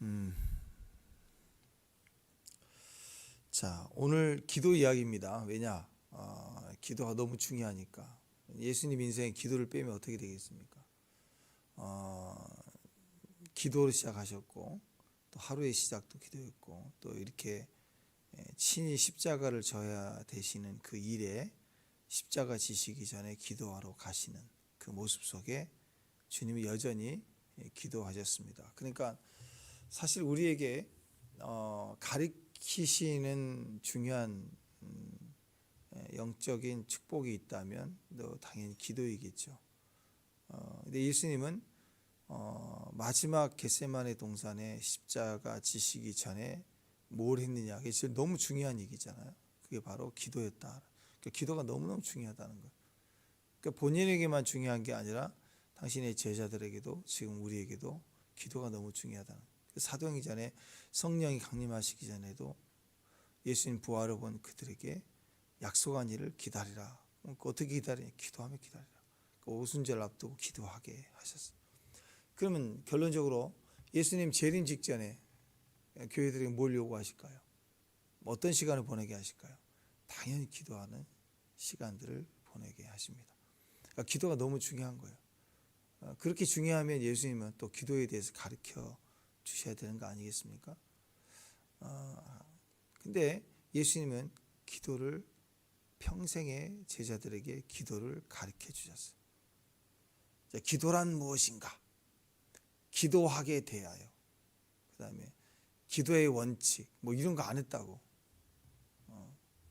음, 자, 오늘 기도 이야기입니다. 왜냐? 기도가 너무 중요하니까. 예수님 인생에 기도를 빼면 어떻게 되겠습니까? 어, 기도로 시작하셨고, 또 하루의 시작도 기도였고, 또 이렇게 친히 십자가를 져야 되시는 그 일에 십자가 지시기 전에 기도하러 가시는 그 모습 속에 주님이 여전히 기도하셨습니다. 그러니까 사실 우리에게 가리키시는 중요한 영적인 축복이 있다면 또 당연히 기도이겠죠. 근데 예수님은 마지막 겟세마네 동산에 십자가 지시기 전에 뭘 했느냐, 이게 너무 중요한 얘기잖아요. 그게 바로 기도였다. 그러니까 기도가 너무너무 중요하다는 것. 그러니까 본인에게만 중요한 게 아니라 당신의 제자들에게도 지금 우리에게도 기도가 너무 중요하다는 것. 사도행전에 성령이 강림하시기 전에도 예수님 부활을 본 그들에게 약속한 일을 기다리라. 그러니까 어떻게 기다리냐? 기도하며 기다리라. 오순절 앞두고 기도하게 하셨어요. 그러면 결론적으로 예수님 재림 직전에 교회들에게 뭘 요구하실까요? 어떤 시간을 보내게 하실까요? 당연히 기도하는 시간들을 보내게 하십니다. 그러니까 기도가 너무 중요한 거예요. 그렇게 중요하면 예수님은 또 기도에 대해서 가르쳐 주셔야 되는 거 아니겠습니까? 근데 예수님은 기도를 평생의 제자들에게 기도를 가르쳐 주셨어요. 기도란 무엇인가? 기도하게 대하여. 그 다음에 기도의 원칙, 뭐 이런 거 안 했다고.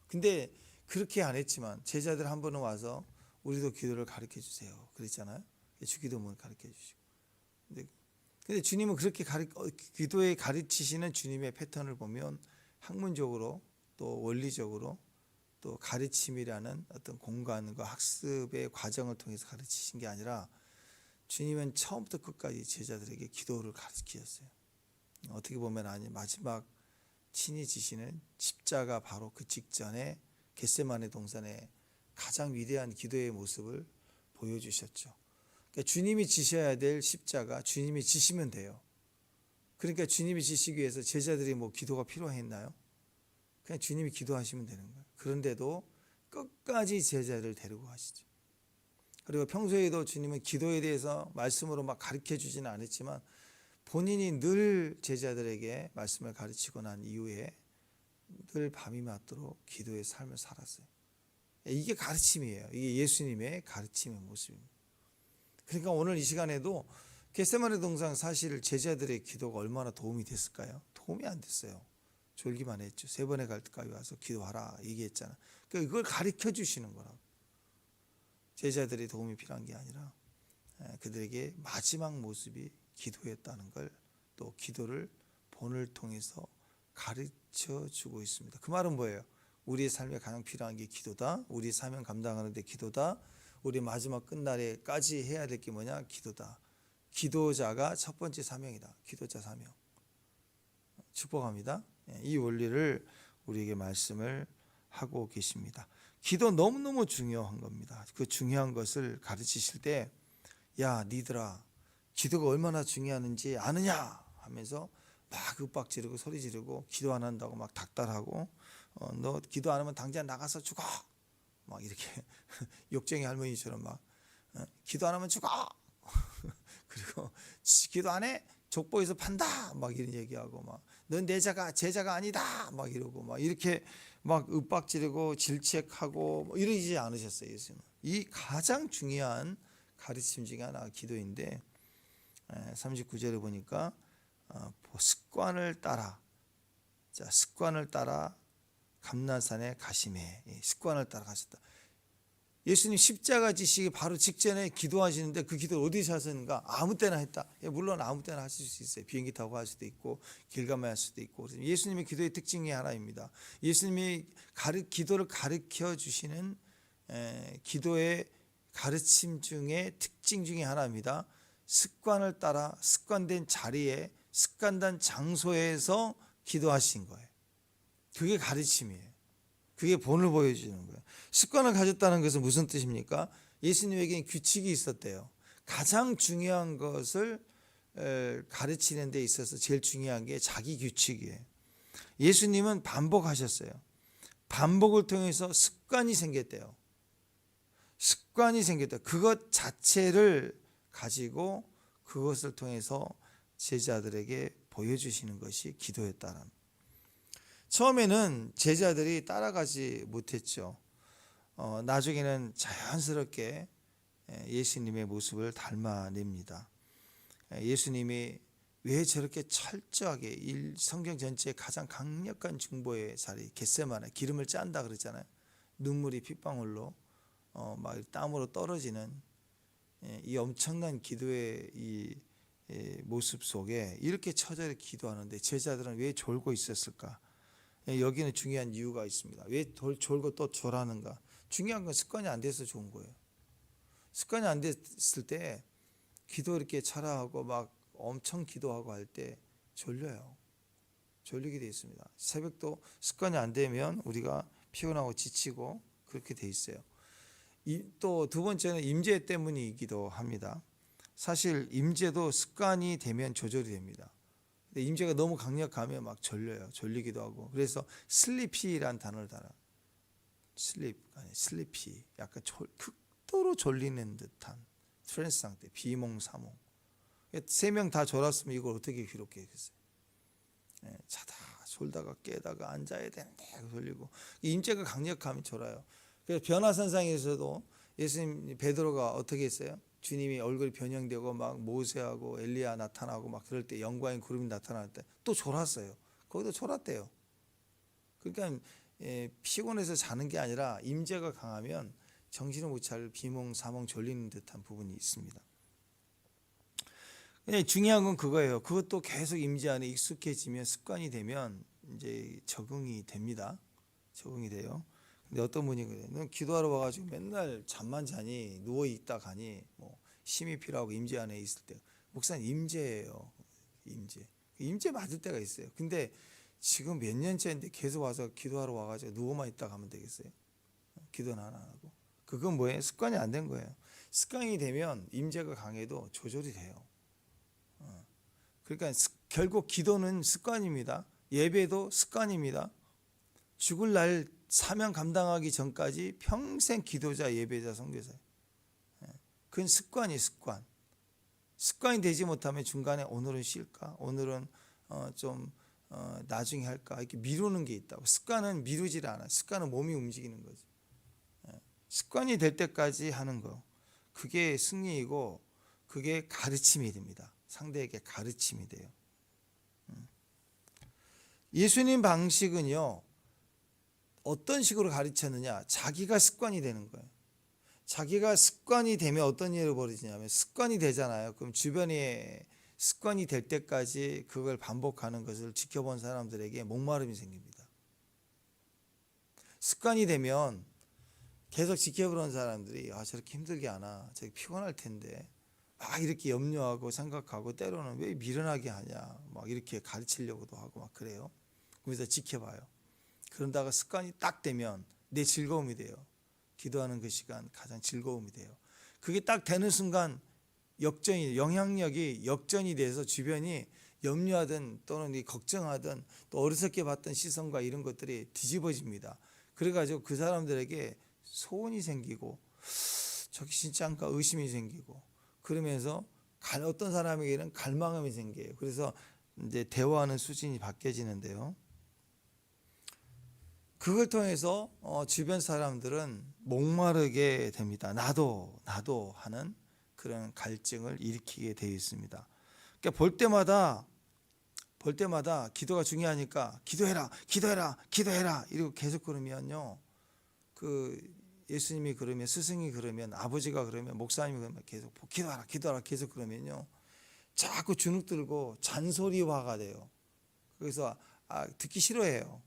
근데 그렇게 안 했지만 제자들 한 번은 와서 우리도 기도를 가르쳐 주세요. 그랬잖아요. 주기도문을 가르쳐 주시고. 근데 주님은 그렇게 기도에 가르치시는 주님의 패턴을 보면 학문적으로 또 원리적으로 또 가르침이라는 어떤 공간과 학습의 과정을 통해서 가르치신 게 아니라 주님은 처음부터 끝까지 제자들에게 기도를 가르치셨어요. 어떻게 보면 마지막 친히 지시는 십자가 바로 그 직전에 겟세마네 동산에 가장 위대한 기도의 모습을 보여주셨죠. 그러니까 주님이 지셔야 될 십자가 주님이 지시면 돼요. 그러니까 주님이 지시기 위해서 제자들이 뭐 기도가 필요했나요? 그냥 주님이 기도하시면 되는 거예요. 그런데도 끝까지 제자들을 데리고 가시죠. 그리고 평소에도 주님은 기도에 대해서 말씀으로 막 가르쳐 주지는 않았지만 본인이 늘 제자들에게 말씀을 가르치고 난 이후에 늘 밤이 맞도록 기도의 삶을 살았어요. 이게 가르침이에요. 이게 예수님의 가르침의 모습입니다. 그러니까 오늘 이 시간에도 겟세마네 동산 사실 제자들의 기도가 얼마나 도움이 됐을까요? 도움이 안 됐어요. 졸기만 했죠. 3번에 가까이 와서 기도하라 얘기했잖아. 그러니까 이걸 가르쳐 주시는 거라고. 제자들의 도움이 필요한 게 아니라 그들에게 마지막 모습이 기도였다는 걸 또 기도를 본을 통해서 가르쳐 주고 있습니다. 그 말은 뭐예요? 우리의 삶에 가장 필요한 게 기도다. 우리 사명 감당하는 데 기도다. 우리 마지막 끝날에까지 해야 될 게 뭐냐? 기도다. 기도자가 첫 번째 사명이다. 기도자 사명. 축복합니다. 이 원리를 우리에게 말씀을 하고 계십니다. 기도 너무너무 중요한 겁니다. 그 중요한 것을 가르치실 때 야 니들아 기도가 얼마나 중요한지 아느냐 하면서 막 윽박 지르고 소리 지르고 기도 안 한다고 막 닥달하고 너 기도 안 하면 당장 나가서 죽어 막 이렇게 욕쟁이 할머니처럼 막 기도 안 하면 죽어 그리고 기도 안 해? 족보에서 판다 막 이런 얘기하고 막 넌 내 제자가 아니다 막 이러고 막 이렇게 막 윽박지르고 질책하고 뭐 이러지 않으셨어요. 예수님은 이 가장 중요한 가르침 중에 하나가 기도인데 39절에 보니까 습관을 따라 습관을 따라 감난산에 가시매 습관을 따라 가셨다. 예수님 십자가 지시기 바로 직전에 기도하시는데 그 기도를 어디서 하셨는가? 아무 때나 했다. 물론 아무 때나 하실 수 있어요. 비행기 타고 할 수도 있고 길 가며 할 수도 있고. 예수님의 기도의 특징이 하나입니다. 예수님이 기도를 가르쳐 주시는 기도의 가르침 중에 특징 중에 하나입니다. 습관을 따라 습관된 자리에 습관된 장소에서 기도하신 거예요. 그게 가르침이에요. 그게 본을 보여주는 거예요. 습관을 가졌다는 것은 무슨 뜻입니까? 예수님에게는 규칙이 있었대요. 가장 중요한 것을 가르치는 데 있어서 제일 중요한 게 자기 규칙이에요. 예수님은 반복하셨어요. 반복을 통해서 습관이 생겼대요. 습관이 생겼다. 그것 자체를 가지고 그것을 통해서 제자들에게 보여주시는 것이 기도였다라는. 처음에는 제자들이 따라가지 못했죠. 나중에는 자연스럽게 예수님의 모습을 닮아냅니다. 예수님이 왜 저렇게 철저하게 성경 전체의 가장 강력한 중보의 자리 겟세마네 기름을 짠다 그랬잖아요. 눈물이 핏방울로 막 땀으로 떨어지는 이 엄청난 기도의 이 모습 속에 이렇게 처절히 기도하는데 제자들은 왜 졸고 있었을까? 여기는 중요한 이유가 있습니다. 왜 졸고 또 졸하는가? 중요한 건 습관이 안 돼서 좋은 거예요. 습관이 안 됐을 때 기도 이렇게 차라하고 막 엄청 기도하고 할 때 졸려요. 졸리게 돼 있습니다. 새벽도 습관이 안 되면 우리가 피곤하고 지치고 그렇게 돼 있어요. 또 두 번째는 임재 때문이기도 합니다. 사실 임재도 습관이 되면 조절이 됩니다. 근데 임재가 너무 강력하면 막 졸려요. 졸리기도 하고. 그래서 슬리피라는 단어를 달아. 슬리피. 약간 극도로 졸리는 듯한 트랜스 상태, 비몽사몽. 세 명 다 졸았으면 이걸 어떻게 기록했겠어요? 자다 졸다가 깨다가 앉아야 되는데 졸리고 임재가 강력하면 졸아요. 그래서 변화산상에서도 예수님 베드로가 어떻게 했어요? 주님이 얼굴이 변형되고 막 모세하고 엘리야 나타나고 막 그럴 때 영광의 구름이 나타날 때 또 졸았어요. 거기도 졸았대요. 그러니까 피곤해서 자는 게 아니라 임재가 강하면 정신을 못 차릴 비몽사몽 졸리는 듯한 부분이 있습니다. 중요한 건 그거예요. 그것도 계속 임재 안에 익숙해지면 습관이 되면 이제 적응이 됩니다. 적응이 돼요. 근데 어떤 분이 그래요. 넌 기도하러 와가지고 맨날 잠만 자니 누워 있다 가니 뭐 힘이 필요하고 임재 안에 있을 때 목사님 임재예요. 임재 맞을 때가 있어요. 근데 지금 몇 년째인데 계속 와서 기도하러 와가지고 누워만 있다 가면 되겠어요? 기도는 안 하고. 그건 뭐예요? 습관이 안 된 거예요. 습관이 되면 임재가 강해도 조절이 돼요. 그러니까 결국 기도는 습관입니다. 예배도 습관입니다. 죽을 날 사명 감당하기 전까지 평생 기도자, 예배자, 선교사예요. 그건 습관이 습관. 습관이 되지 못하면 중간에 오늘은 쉴까? 오늘은 좀 나중에 할까? 이렇게 미루는 게 있다고. 습관은 미루지를 않아요. 습관은 몸이 움직이는 거죠. 습관이 될 때까지 하는 거. 그게 승리이고 그게 가르침이 됩니다. 상대에게 가르침이 돼요. 예수님 방식은요. 어떤 식으로 가르쳤느냐? 자기가 습관이 되는 거예요. 자기가 습관이 되면 어떤 일이 벌어지냐면 습관이 되잖아요. 그럼 주변에 습관이 될 때까지 그걸 반복하는 것을 지켜본 사람들에게 목마름이 생깁니다. 습관이 되면 계속 지켜보는 사람들이 저렇게 힘들게 하나? 저렇게 피곤할 텐데 막 이렇게 염려하고 생각하고 때로는 왜 미련하게 하냐? 막 이렇게 가르치려고도 하고 막 그래요. 그래서 지켜봐요. 그런다가 습관이 딱 되면 내 즐거움이 돼요. 기도하는 그 시간 가장 즐거움이 돼요. 그게 딱 되는 순간 영향력이 역전이 돼서 주변이 염려하든 또는 걱정하든 또 어리석게 봤던 시선과 이런 것들이 뒤집어집니다. 그래가지고 그 사람들에게 소원이 생기고 저기 진짜인가 의심이 생기고 그러면서 어떤 사람에게는 갈망함이 생겨요. 그래서 이제 대화하는 수준이 바뀌어지는데요. 그걸 통해서 주변 사람들은 목마르게 됩니다. 나도 하는 그런 갈증을 일으키게 되어 있습니다. 그러니까 볼 때마다 기도가 중요하니까 기도해라 이러고 계속 그러면요. 예수님이 그러면 스승이 그러면 아버지가 그러면 목사님이 그러면 계속 기도하라 계속 그러면요. 자꾸 주눅 들고 잔소리화가 돼요. 그래서 듣기 싫어해요.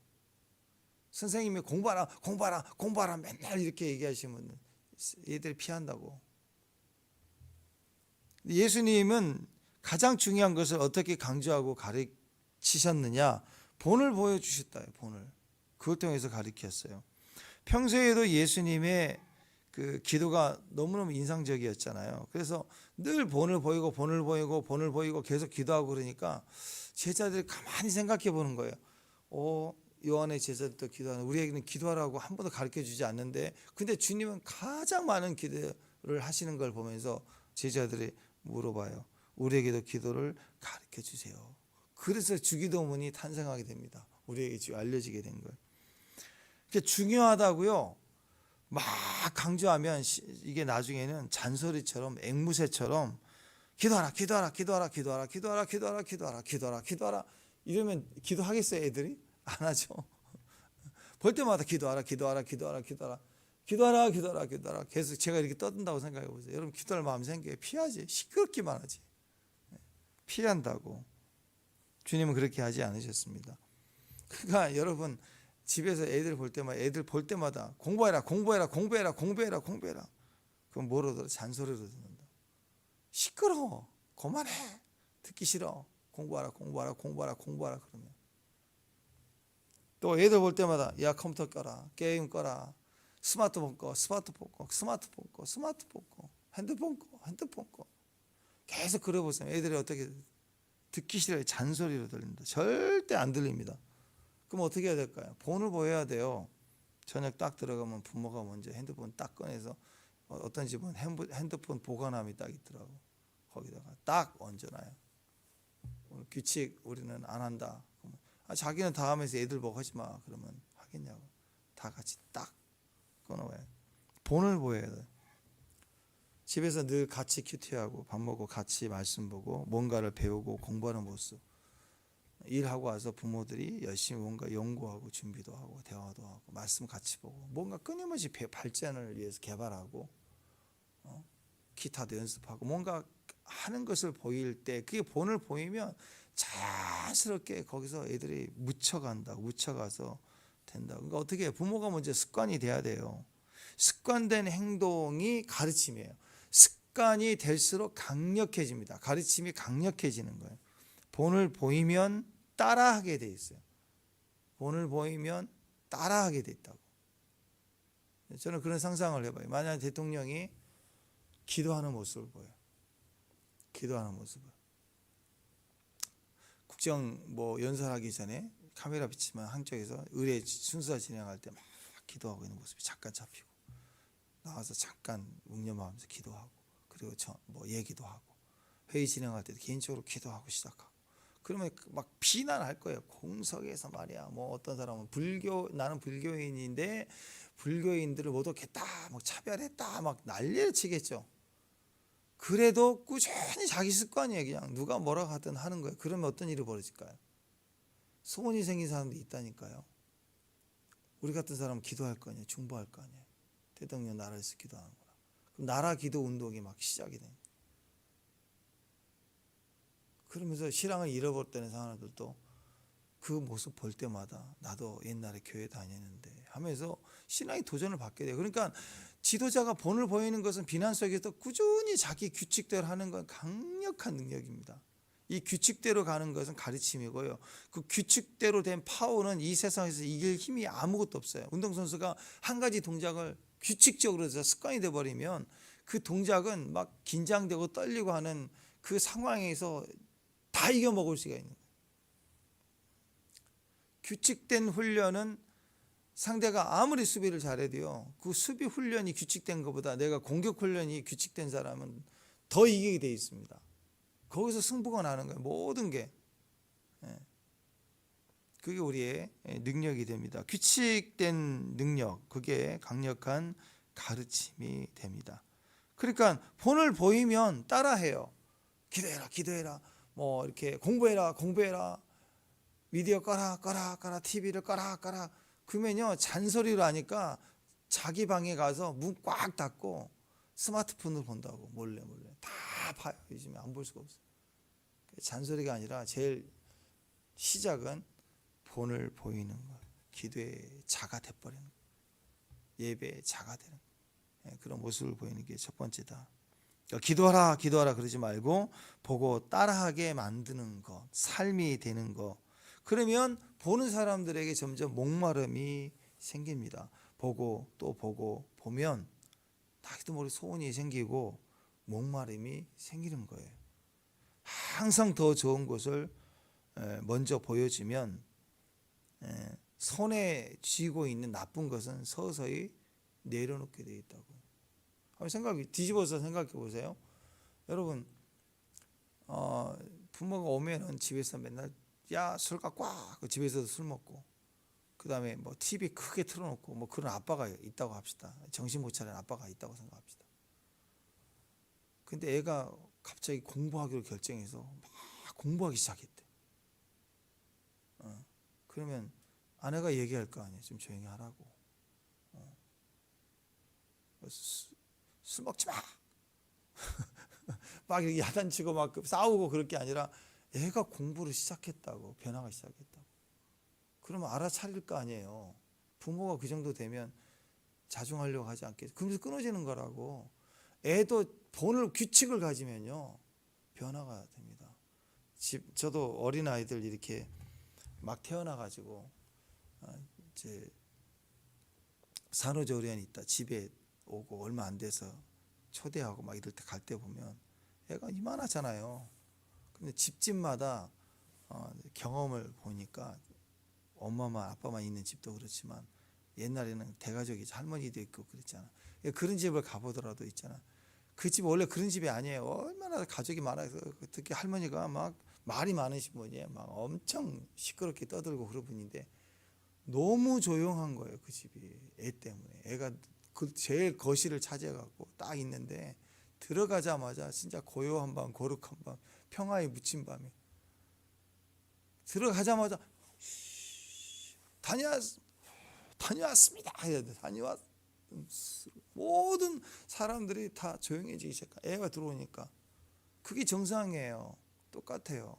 선생님이 공부하라 맨날 이렇게 얘기하시면 얘들 피한다고. 예수님은 가장 중요한 것을 어떻게 강조하고 가르치셨느냐? 본을 보여주셨다. 본을. 그걸 통해서 가르쳤어요. 평소에도 예수님의 그 기도가 너무너무 인상적이었잖아요. 그래서 늘 본을 보이고 계속 기도하고 그러니까 제자들이 가만히 생각해 보는 거예요. 요한의 제자들도 기도하는, 우리에게는 기도하라고 한 번도 가르쳐 주지 않는데, 근데 주님은 가장 많은 기도를 하시는 걸 보면서 제자들이 물어봐요. 우리에게도 기도를 가르쳐 주세요. 그래서 주기도문이 탄생하게 됩니다. 우리에게 알려지게 된 거예요. 중요하다고요 막 강조하면 이게 나중에는 잔소리처럼 앵무새처럼 기도하라 이러면 기도하겠어요? 애들이? 안 하죠. 볼 때마다 기도하라 계속 제가 이렇게 떠든다고 생각해 보세요. 여러분 기도할 마음 생겨요? 피하지. 시끄럽기만 하지. 피한다고. 주님은 그렇게 하지 않으셨습니다. 그러니까 여러분 집에서 애들 볼 때마다 공부해라. 그럼 뭐로 들어? 잔소리로 듣는다. 시끄러워. 그만해. 듣기 싫어. 공부하라 그러면. 또 애들 볼 때마다 야 컴퓨터 꺼라. 게임 꺼라. 스마트폰 꺼. 핸드폰 꺼. 계속 그래 보세요. 애들이 어떻게 듣기 싫어요. 잔소리로 들립니다. 절대 안 들립니다. 그럼 어떻게 해야 될까요? 본을 보여야 돼요. 저녁 딱 들어가면 부모가 먼저 핸드폰 딱 꺼내서, 어떤 집은 핸드폰 보관함이 딱 있더라고. 거기다가 딱 얹어놔요. 오늘 규칙 우리는 안 한다. 자기는 다 하면서 애들 보고 하지 마. 그러면 하겠냐고. 다 같이 딱 꺼놓아요. 본을 보여야 돼. 집에서 늘 같이 큐티하고 밥 먹고 같이 말씀 보고 뭔가를 배우고 공부하는 모습. 일하고 와서 부모들이 열심히 뭔가 연구하고 준비도 하고 대화도 하고 말씀 같이 보고 뭔가 끊임없이 발전을 위해서 개발하고 기타도 연습하고 뭔가 하는 것을 보일 때, 그게 본을 보이면 자연스럽게 거기서 애들이 묻혀가서 된다. 그러니까 어떻게 해요? 부모가 먼저 습관이 돼야 돼요. 습관된 행동이 가르침이에요. 습관이 될수록 강력해집니다. 가르침이 강력해지는 거예요. 본을 보이면 따라하게 돼 있어요. 본을 보이면 따라하게 돼 있다고. 저는 그런 상상을 해봐요. 만약 대통령이 기도하는 모습을 보여요. 기도하는 모습을. 국정 연설하기 전에 카메라 비치면 한쪽에서 의례 순서 진행할 때 막 기도하고 있는 모습이 잠깐 잡히고, 나와서 잠깐 묵념하면서 기도하고, 그리고 얘기도 하고, 회의 진행할 때도 개인적으로 기도하고 시작하고. 그러면 막 비난할 거예요. 공석에서 말이야. 어떤 사람은 나는 불교인인데 불교인들을 모독했다, 차별했다, 막 난리를 치겠죠. 그래도 꾸준히 자기 습관이에요. 그냥 누가 뭐라고 하든 하는 거예요. 그러면 어떤 일이 벌어질까요? 소원이 생긴 사람들이 있다니까요. 우리 같은 사람은 기도할 거 아니에요. 중보할 거 아니에요. 대통령 나라에서 기도하는구나. 그럼 나라 기도 운동이 막 시작이 돼요. 그러면서 신앙을 잃어버렸다는 사람들도 그 모습 볼 때마다 나도 옛날에 교회 다녔는데 하면서 신앙의 도전을 받게 돼요. 그러니까 지도자가 본을 보이는 것은 비난 속에서 꾸준히 자기 규칙대로 하는 건 강력한 능력입니다. 이 규칙대로 가는 것은 가르침이고요. 그 규칙대로 된 파워는 이 세상에서 이길 힘이 아무것도 없어요. 운동선수가 한 가지 동작을 규칙적으로 해서 습관이 돼버리면 그 동작은 막 긴장되고 떨리고 하는 그 상황에서 다 이겨먹을 수가 있는 거예요. 규칙된 훈련은 상대가 아무리 수비를 잘해도요, 그 수비 훈련이 규칙된 것보다 내가 공격 훈련이 규칙된 사람은 더 이기게 돼 있습니다. 거기서 승부가 나는 거예요. 모든 게. 그게 우리의 능력이 됩니다. 규칙된 능력, 그게 강력한 가르침이 됩니다. 그러니까 본을 보이면 따라해요. 기도해라. 이렇게 공부해라. 미디어 꺼라. TV를 꺼라. 그러면요, 잔소리로 하니까 자기 방에 가서 문 꽉 닫고 스마트폰을 본다고 몰래 다 봐요. 요즘에 안 볼 수가 없어요. 잔소리가 아니라 제일 시작은 본을 보이는 거예요. 기도의 자가 돼버리는 거예요. 예배의 자가 되는 거예요. 그런 모습을 보이는 게 첫 번째다. 그러니까 기도하라 그러지 말고 보고 따라하게 만드는 것, 삶이 되는 것. 그러면 보는 사람들에게 점점 목마름이 생깁니다. 보고 또 보고 보면 나도 모르게 소원이 생기고 목마름이 생기는 거예요. 항상 더 좋은 것을 먼저 보여주면 손에 쥐고 있는 나쁜 것은 서서히 내려놓게 되어 있다고. 한번 뒤집어서 생각해 보세요. 여러분, 부모가 오면은 집에서 맨날 야, 술 갖고 와. 집에서도 술 먹고, 그 다음에 뭐 TV 크게 틀어놓고 뭐 그런 아빠가 있다고 합시다. 정신 못 차리는 아빠가 있다고 생각합시다. 근데 애가 갑자기 공부하기로 결정해서 막 공부하기 시작했대. 그러면 아내가 얘기할 거 아니에요. 좀 조용히 하라고. 술 먹지 마. 막 이렇게 야단치고 막 싸우고 그럴 게 아니라 애가 공부를 시작했다고, 변화가 시작했다고. 그러면 알아차릴 거 아니에요. 부모가 그 정도 되면 자중하려고 하지 않겠어요. 그러면서 끊어지는 거라고. 애도 규칙을 가지면요 변화가 됩니다. 저도 어린 아이들 이렇게 막 태어나가지고 이제 산후조리원이 있다 집에 오고 얼마 안 돼서 초대하고 막 이럴 때 갈 때 보면 애가 이만하잖아요. 근데 집집마다 경험을 보니까 엄마만 아빠만 있는 집도 그렇지만 옛날에는 대가족이 할머니도 있고 그랬잖아. 그런 집을 가보더라도 있잖아. 그 집 원래 그런 집이 아니에요. 얼마나 가족이 많아서 특히 할머니가 막 말이 많으신 분이에요. 막 엄청 시끄럽게 떠들고 그런 분인데 너무 조용한 거예요. 그 집이 애 때문에. 애가 그 제일 거실을 차지해갖고 딱 있는데 들어가자마자 진짜 고요한 밤, 거룩한 밤, 평화에 묻힌 밤에 들어가자마자 다녀왔습니다. 해야 돼. 모든 사람들이 다 조용해지기 시작해. 애가 들어오니까 그게 정상이에요. 똑같아요.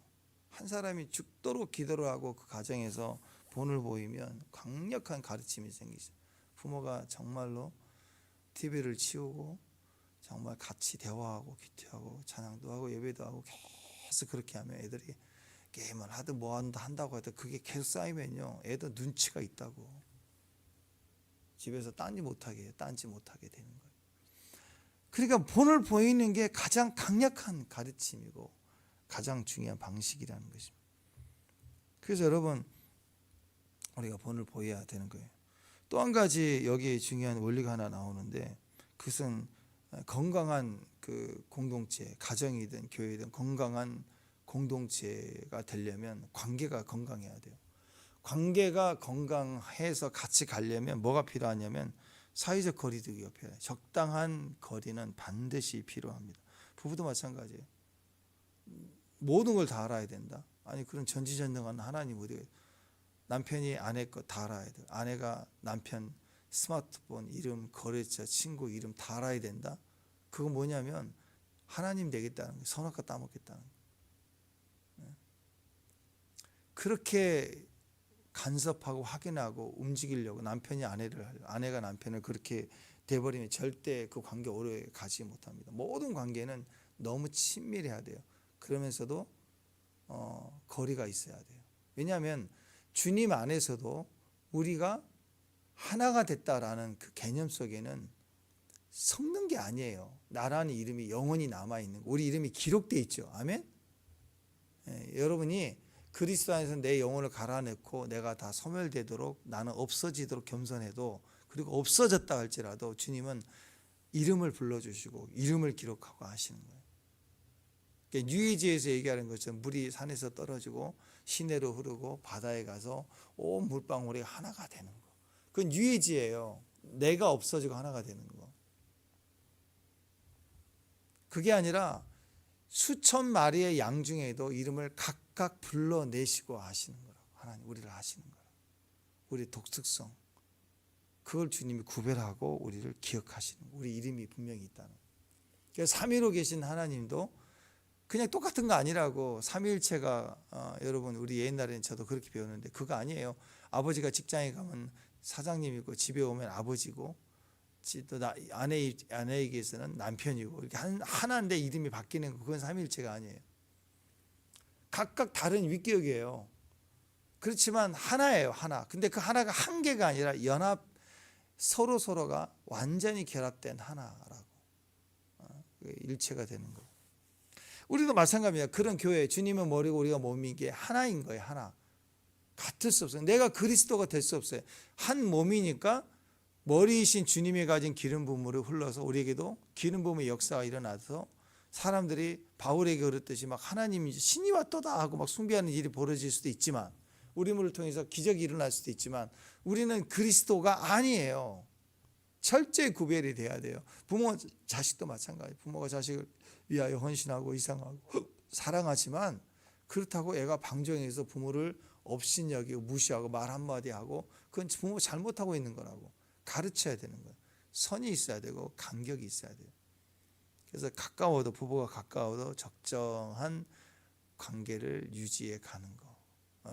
한 사람이 죽도록 기도를 하고 그 가정에서 본을 보이면 강력한 가르침이 생기죠. 부모가 정말로 TV를 치우고 정말 같이 대화하고 기도하고 찬양도 하고 예배도 하고 계속 그렇게 하면 애들이 게임을 하든 뭐 한다고 해도 그게 계속 쌓이면요 애들 눈치가 있다고. 집에서 딴지 못하게 되는 거예요. 그러니까 본을 보이는 게 가장 강력한 가르침이고 가장 중요한 방식이라는 것입니다. 그래서 여러분 우리가 본을 보여야 되는 거예요. 또 한 가지 여기 중요한 원리가 하나 나오는데 그것은 건강한 그 공동체, 가정이든 교회든 건강한 공동체가 되려면 관계가 건강해야 돼요. 관계가 건강해서 같이 가려면 뭐가 필요하냐면 사회적 거리두기가 필요해요. 적당한 거리는 반드시 필요합니다. 부부도 마찬가지예요. 모든 걸 다 알아야 된다. 아니 그런 전지전능한 하나님 어디 남편이 아내 거 다 알아야 돼요. 아내가 남편 스마트폰 이름, 거래처, 친구 이름 다 알아야 된다. 그건 뭐냐면 하나님 되겠다는 거예요. 선악과 따먹겠다는 거예요. 그렇게 간섭하고 확인하고 움직이려고 아내가 남편을 그렇게 돼버리면 절대 그 관계 오래 가지 못합니다. 모든 관계는 너무 친밀해야 돼요. 그러면서도 거리가 있어야 돼요. 왜냐하면 주님 안에서도 우리가 하나가 됐다라는 그 개념 속에는 섞는 게 아니에요. 나라는 이름이 영원히 남아있는 거. 우리 이름이 기록되어 있죠. 아멘. 여러분이 그리스도 안에서 내 영혼을 갈아넣고 내가 다 소멸되도록 나는 없어지도록 겸손해도 그리고 없어졌다 할지라도 주님은 이름을 불러주시고 이름을 기록하고 하시는 거예요. 그러니까 뉴에이지에서 얘기하는 것처럼 물이 산에서 떨어지고 시내로 흐르고 바다에 가서 온 물방울이 하나가 되는 거. 그건 뉴에이지예요. 내가 없어지고 하나가 되는 거. 그게 아니라 수천 마리의 양 중에도 이름을 각각 불러내시고 하시는 거라고. 하나님 우리를 하시는 거라고. 우리의 독특성. 그걸 주님이 구별하고 우리를 기억하시는 거예요. 우리 이름이 분명히 있다는 거예요. 그래서 삼위로 계신 하나님도 그냥 똑같은 거 아니라고. 삼위일체가 여러분 우리 옛날에는 저도 그렇게 배웠는데 그거 아니에요. 아버지가 직장에 가면 사장님이고 집에 오면 아버지고 또 아내에게서는 남편이고 이렇게 하나인데 이름이 바뀌는 거 그건 삼위일체가 아니에요. 각각 다른 윗기역이에요. 그렇지만 하나예요. 하나. 근데 그 하나가 한 개가 아니라 서로가 완전히 결합된 하나라고, 일체가 되는 거. 우리도 마찬가지입니다. 그런 교회, 주님은 머리고 우리가 몸인 게 하나인 거예요. 하나. 같을 수 없어요. 내가 그리스도가 될 수 없어요. 한 몸이니까 머리이신 주님이 가진 기름 부음으로 흘러서 우리에게도 기름 부음의 역사가 일어나서 사람들이 바울에게 그랬듯이 막 하나님이 신이 왔도다 하고 막 숭배하는 일이 벌어질 수도 있지만, 우리를 통해서 기적이 일어날 수도 있지만, 우리는 그리스도가 아니에요. 철저히 구별이 돼야 돼요. 부모 자식도 마찬가지. 부모가 자식을 위하여 헌신하고 이상하고 사랑하지만, 그렇다고 애가 방종해서 부모를 업신여기고 무시하고 말 한마디 하고, 그건 부모 잘못하고 있는 거라고 가르쳐야 되는 거예요. 선이 있어야 되고 간격이 있어야 돼요. 그래서 가까워도, 부부가 가까워도 적정한 관계를 유지해 가는 거,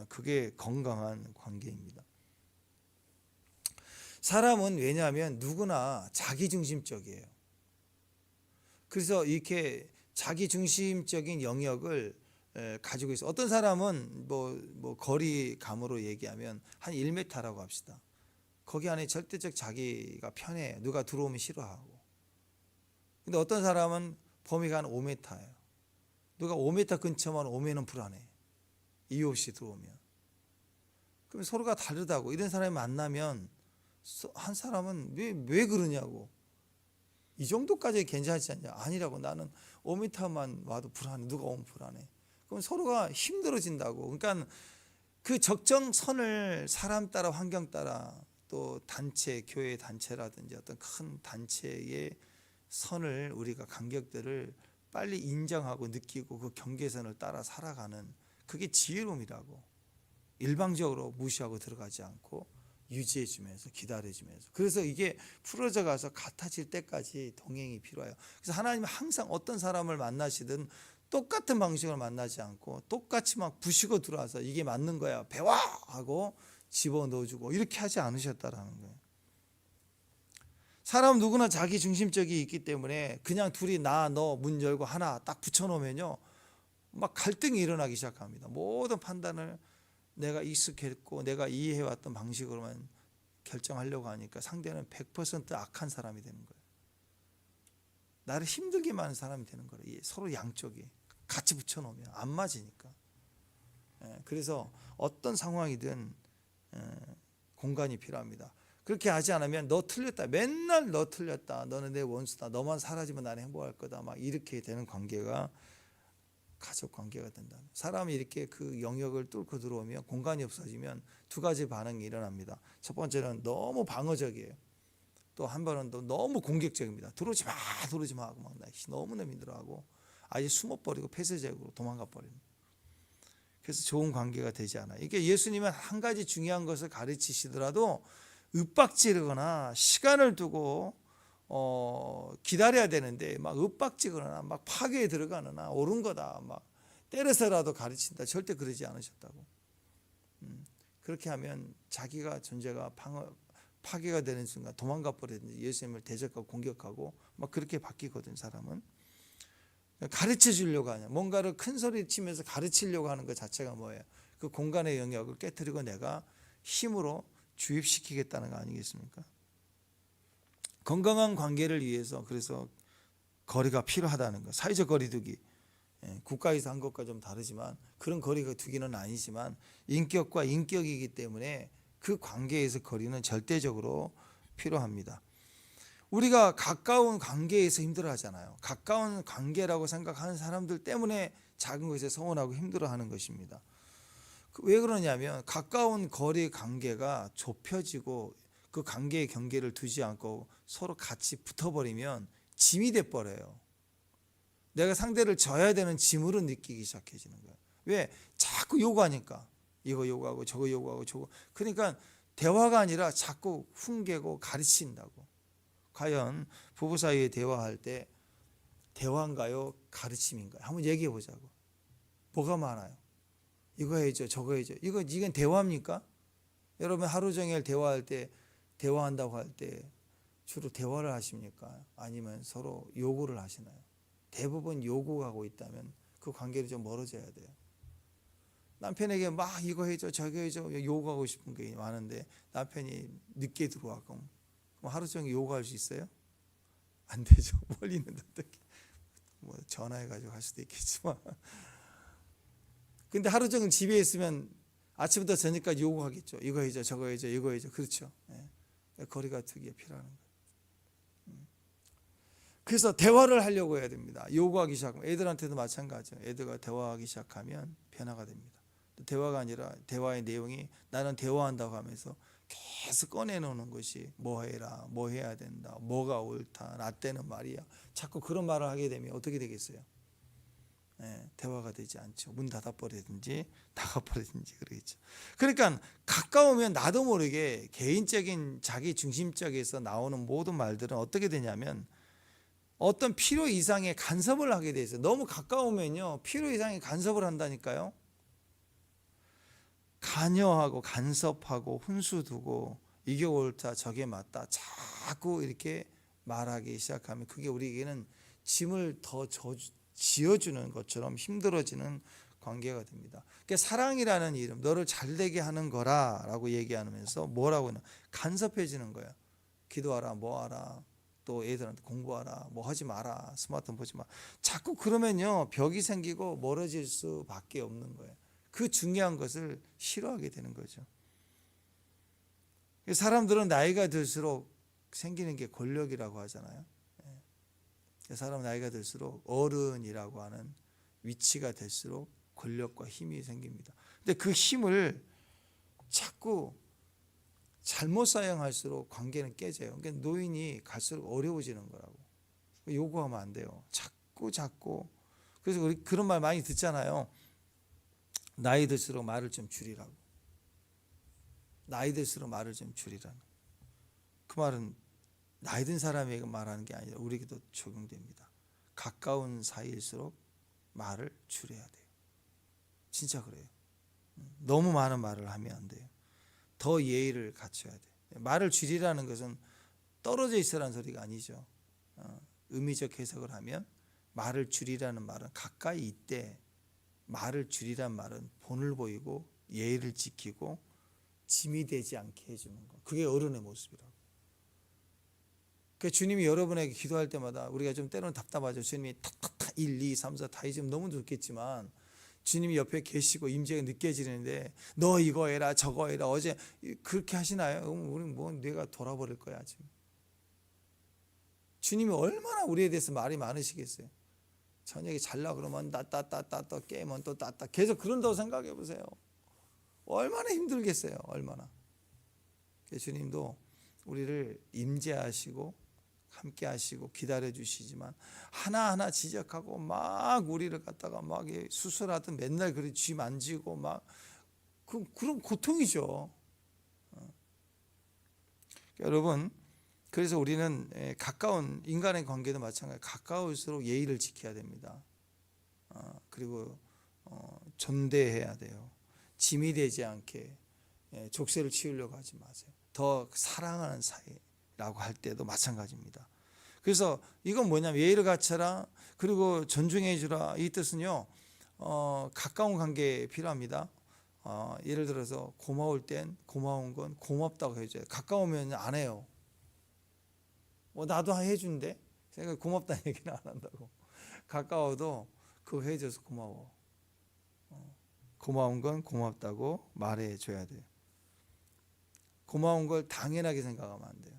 그게 건강한 관계입니다. 사람은 왜냐하면 누구나 자기중심적이에요. 그래서 이렇게 자기중심적인 영역을 가지고 있어요. 어떤 사람은 뭐 거리감으로 얘기하면 한 1m라고 합시다. 거기 안에 절대적 자기가 편해. 누가 들어오면 싫어하고. 근데 어떤 사람은 범위가 한 5m예요. 누가 5m 근처만 오면은 불안해. 이유 없이 들어오면. 그럼 서로가 다르다고. 이런 사람이 만나면 한 사람은 왜 그러냐고. 이 정도까지 괜찮지 않냐. 아니라고. 나는 5m만 와도 불안해. 누가 오면 불안해. 그럼 서로가 힘들어진다고. 그러니까 그 적정선을 사람 따라, 환경 따라, 또 단체, 교회 단체라든지 어떤 큰 단체의 선을, 우리가 간격들을 빨리 인정하고 느끼고 그 경계선을 따라 살아가는, 그게 지혜로움이라고. 일방적으로 무시하고 들어가지 않고 유지해주면서 기다려주면서. 그래서 이게 풀어져 가서 같아질 때까지 동행이 필요해요. 그래서 하나님은 항상 어떤 사람을 만나시든 똑같은 방식으로 만나지 않고 똑같이 막 부시고 들어와서 이게 맞는 거야, 배워! 하고 집어넣어주고 이렇게 하지 않으셨다라는 거예요. 사람 누구나 자기 중심적이 있기 때문에 그냥 둘이 나, 너 문 열고 하나 딱 붙여놓으면요, 막 갈등이 일어나기 시작합니다. 모든 판단을 내가 익숙했고 내가 이해해왔던 방식으로만 결정하려고 하니까 상대는 100% 악한 사람이 되는 거예요. 나를 힘들게만 하는 사람이 되는 거예요. 서로 양쪽이 같이 붙여놓으면 안 맞으니까. 그래서 어떤 상황이든 공간이 필요합니다. 그렇게 하지 않으면 너 틀렸다, 맨날 너 틀렸다, 너는 내 원수다, 너만 사라지면 나는 행복할 거다, 막 이렇게 되는 관계가 가족 관계가 된다. 사람이 이렇게 그 영역을 뚫고 들어오면, 공간이 없어지면 두 가지 반응이 일어납니다. 첫 번째는 너무 방어적이에요. 또 한 번은 또 너무 공격적입니다. 들어오지 마 하고 막 너무너무 힘들어하고 아예 숨어버리고 폐쇄적으로 도망가 버리는. 그래서 좋은 관계가 되지 않아요. 이게 예수님은 한 가지 중요한 것을 가르치시더라도 윽박지르거나 시간을 두고 기다려야 되는데 막 윽박지거나 막 파괴에 들어가거나 옳은 거다 막 때려서라도 가르친다, 절대 그러지 않으셨다고. 그렇게 하면 자기가 존재가 파괴가 되는 순간 도망가 버리든지 예수님을 대적하고 공격하고 막 그렇게 바뀌거든. 사람은 가르쳐 주려고 하냐, 뭔가를 큰 소리 치면서 가르치려고 하는 것 자체가 뭐예요? 그 공간의 영역을 깨뜨리고 내가 힘으로 주입시키겠다는 거 아니겠습니까? 건강한 관계를 위해서 그래서 거리가 필요하다는 거. 사회적 거리두기, 국가에서 한 것과 좀 다르지만 그런 거리두기는 아니지만 인격과 인격이기 때문에 그 관계에서 거리는 절대적으로 필요합니다. 우리가 가까운 관계에서 힘들어하잖아요. 가까운 관계라고 생각하는 사람들 때문에 작은 것에 서운하고 힘들어하는 것입니다. 왜 그러냐면 가까운 거리 관계가 좁혀지고 그 관계의 경계를 두지 않고 서로 같이 붙어버리면 짐이 돼버려요. 내가 상대를 져야 되는 짐으로 느끼기 시작해지는 거예요. 왜? 자꾸 요구하니까. 이거 요구하고 저거 요구하고 저거. 그러니까 대화가 아니라 자꾸 훈계고 가르친다고. 과연 부부 사이에 대화할 때 대화인가요? 가르침인가요? 한번 얘기해 보자고. 뭐가 많아요? 이거 해야죠, 저거 해야죠. 이건 대화입니까? 여러분 하루 종일 대화할 때, 대화한다고 할 때 주로 대화를 하십니까? 아니면 서로 요구를 하시나요? 대부분 요구하고 있다면 그 관계를 좀 멀어져야 돼요. 남편에게 막 이거 해줘 저거 해줘 요구하고 싶은 게 많은데 남편이 늦게 들어와고 그럼 하루 종일 요구할 수 있어요? 안 되죠. 멀리 있는데 어떻게 뭐 전화해가지고 할 수도 있겠지만 근데 하루 종일 집에 있으면 아침부터 저녁까지 요구하겠죠. 이거 해줘, 저거 해줘, 이거 해줘. 그렇죠. 예. 거리가 두기가 필요한 거예요. 그래서 대화를 하려고 해야 됩니다. 요구하기 시작하면 애들한테도 마찬가지예요. 애들과 대화하기 시작하면 변화가 됩니다. 대화가 아니라 대화의 내용이 나는 대화한다고 하면서 계속 꺼내놓는 것이 뭐 해라, 뭐 해야 된다, 뭐가 옳다, 나 때는 말이야. 자꾸 그런 말을 하게 되면 어떻게 되겠어요? 대화가 되지 않죠. 문 닫아버리든지 나가버리든지 그러겠죠. 그러니까 가까우면 나도 모르게 개인적인 자기 중심적에서 나오는 모든 말들은 어떻게 되냐면 어떤 필요 이상의 간섭을 하게 돼 있어요. 너무 가까우면요 필요 이상의 간섭을 한다니까요. 관여하고 간섭하고 훈수 두고 이게 옳다 저게 맞다 자꾸 이렇게 말하기 시작하면 그게 우리에게는 짐을 더 지어주는 것처럼 힘들어지는 관계가 됩니다. 그러니까 사랑이라는 이름, 너를 잘되게 하는 거라라고 얘기하면서 뭐라고 하냐, 간섭해지는 거야. 기도하라, 뭐하라, 또 애들한테 공부하라, 뭐 하지 마라, 스마트폰 보지 마. 자꾸 그러면요 벽이 생기고 멀어질 수밖에 없는 거예요. 그 중요한 것을 싫어하게 되는 거죠. 사람들은 나이가 들수록 생기는 게 권력이라고 하잖아요. 사람 나이가 들수록 어른이라고 하는 위치가 될수록 권력과 힘이 생깁니다. 근데 그 힘을 자꾸 잘못 사용할수록 관계는 깨져요. 그러니까 노인이 갈수록 어려워지는 거라고. 요구하면 안 돼요. 자꾸. 그래서 우리 그런 말 많이 듣잖아요. 나이 들수록 말을 좀 줄이라고. 나이 들수록 말을 좀 줄이라는. 그 말은 나이 든 사람에게 말하는 게 아니라 우리에게도 적용됩니다. 가까운 사이일수록 말을 줄여야 돼요. 진짜 그래요. 너무 많은 말을 하면 안 돼요. 더 예의를 갖춰야 돼요. 말을 줄이라는 것은 떨어져 있으라는 소리가 아니죠. 의미적 해석을 하면 말을 줄이라는 말은 가까이 있되 말을 줄이란 말은 본을 보이고 예의를 지키고 짐이 되지 않게 해주는 것. 그게 어른의 모습이라고. 그러니까 주님이 여러분에게 기도할 때마다 우리가 좀 때로는 답답하죠. 주님이 탁탁탁 1, 2, 3, 4 다 해주면 너무 좋겠지만 주님이 옆에 계시고 임재가 느껴지는데 너 이거 해라 저거 해라 어제 그렇게 하시나요? 우리는 뭐 내가 돌아버릴 거야 지금. 주님이 얼마나 우리에 대해서 말이 많으시겠어요. 저녁에 잘라 그러면 따따따따 깨면 또 따따 계속 그런다고 생각해 보세요. 얼마나 힘들겠어요. 얼마나. 주님도 우리를 임재하시고 함께 하시고 기다려 주시지만 하나하나 지적하고 막 우리를 갖다가 막 수술하든 맨날 그리 쥐 만지고 막 그런 고통이죠. 여러분 그래서 우리는 가까운 인간의 관계도 마찬가지 가까울수록 예의를 지켜야 됩니다. 그리고 존대해야 돼요. 짐이 되지 않게 족쇄를 치우려고 하지 마세요. 더 사랑하는 사이라고 할 때도 마찬가지입니다. 그래서 이건 뭐냐면 예의를 갖춰라 그리고 존중해 주라 이 뜻은요 가까운 관계에 필요합니다. 예를 들어서 고마울 땐 고마운 건 고맙다고 해줘요. 가까우면 안 해요. 나도 해준대 생각 고맙다는 얘기는 안 한다고. 가까워도 그거 해줘서 고마워. 고마운 건 고맙다고 말해줘야 돼요. 고마운 걸 당연하게 생각하면 안 돼요.